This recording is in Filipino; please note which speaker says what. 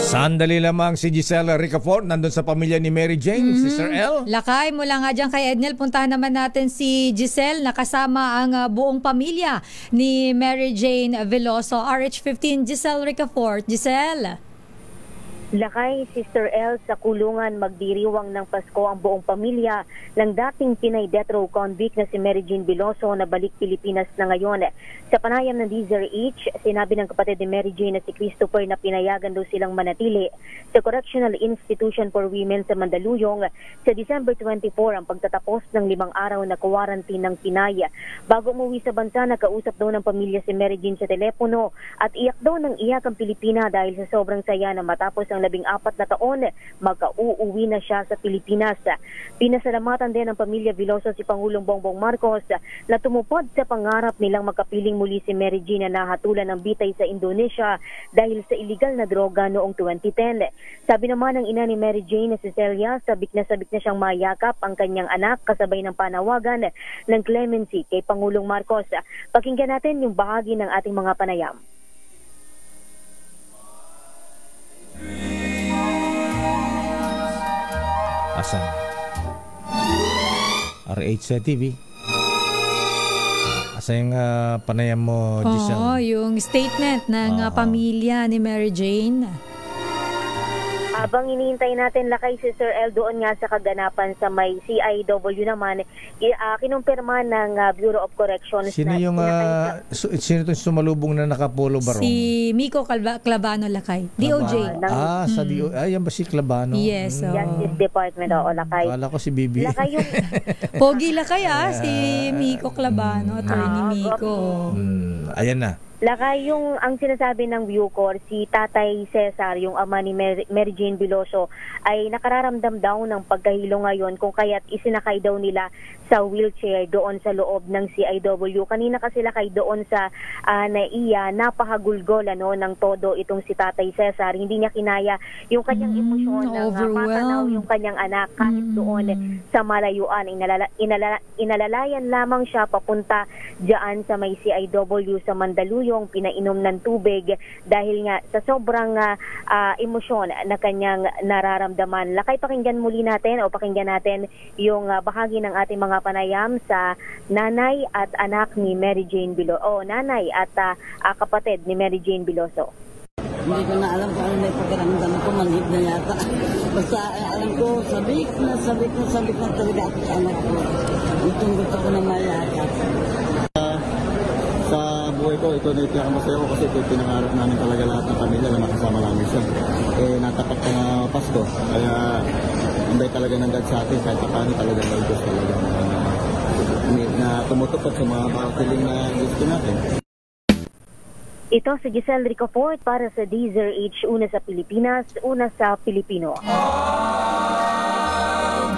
Speaker 1: Sandali lamang si Giselle Ricafort nandun sa pamilya ni Mary Jane, Sister L.
Speaker 2: Lakay, mula nga dyan kay Ednel, puntahan naman natin si Giselle nakasama ang buong pamilya ni Mary Jane Veloso, RH15. Giselle Ricafort. Giselle.
Speaker 3: Lakay, Sister L, sa kulungan magdiriwang ng Pasko ang buong pamilya ng dating Pinay death row convict na si Mary Jane Veloso na balik Pilipinas na ngayon. Sa panayam ng DZRH, sinabi ng kapatid ni Mary Jane na si Christopher na pinayagan daw silang manatili sa Correctional Institution for Women sa Mandaluyong sa December 24 ang pagtatapos ng 5 araw na quarantine ng Pinay. Bago umuwi sa bansa, nakausap daw ng pamilya si Mary Jane sa telepono at iyak daw ng iyak ang Pilipina dahil sa sobrang saya na matapos ang 14 na taon, magka-uuwi na siya sa Pilipinas. Pinasalamatan din ng pamilya Veloso si Pangulong Bongbong Marcos na tumupad sa pangarap nilang magkapiling muli si Mary Jane na nahatulan ng bitay sa Indonesia dahil sa illegal na droga noong 2010. Sabi naman ng ina ni Mary Jane na si Celia, sabik na siyang mayakap ang kanyang anak kasabay ng panawagan ng clemency kay Pangulong Marcos. Pakinggan natin yung bahagi ng ating mga panayam.
Speaker 1: Asan? RH sa TV. Asa yung panayam mo, Giselle?
Speaker 2: Oo, yung statement ng pamilya ni Mary Jane.
Speaker 3: Habang hinihintay natin, Lakay, Sister L, doon nga sa kaganapan sa may CIW naman, kinumpirma ng Bureau of Corrections.
Speaker 1: Sino yung sino itong sumalubong na nakapolo barong?
Speaker 2: Si Miko Clavano, Lakay. DOJ.
Speaker 1: Sa DOJ. Yan ba si Clavano?
Speaker 2: Yes.
Speaker 3: Justice Department, Lakay.
Speaker 1: Kala ko si Bibi.
Speaker 3: Lakay yung...
Speaker 2: Pogi Lakay, si Miko Clavano, Attorney Miko.
Speaker 1: Ayan na.
Speaker 3: Lakay, yung ang sinasabi ng Bucor, si Tatay Cesar, yung ama ni Mary Jane Veloso, ay nakararamdam daw ng pagkahilo ngayon kung kaya't isinakay daw nila sa wheelchair doon sa loob ng CIW. Kanina kasi Lakay doon sa NAIA, napahagulgol ng todo itong si Tatay Cesar. Hindi niya kinaya yung kanyang emosyon ng matanaw yung kanyang anak kahit doon sa malayuan. Inalalayan lamang siya papunta dyan sa may CIW sa Mandaluyong, pinainom ng tubig dahil nga sa sobrang emosyon na kanyang nararamdaman. Lakay, pakinggan natin yung bahagi ng ating mga panayam sa nanay at anak ni Mary Jane Veloso. Nanay at kapatid ni Mary Jane Veloso.
Speaker 4: Hindi ko na alam kung ano may pagkaramdam ko, manhid na yata. Basta alam ko, sabik na talaga ako sa anak ko. Gusto ko na mayakap.
Speaker 5: Sa buhay ko, ito na pinakamasaya ko kasi ito pinangarap namin talaga lahat ng pamilya na makasama namin siya. Natapat ka nga Pasko, kaya hindi talaga ng God sa atin kahit paano talaga ng Diyos talaga na tumutupad sa mga piling na gusto natin.
Speaker 3: Ito si Giselle Ricafort para sa DZRH, una sa Pilipinas, una sa Pilipino.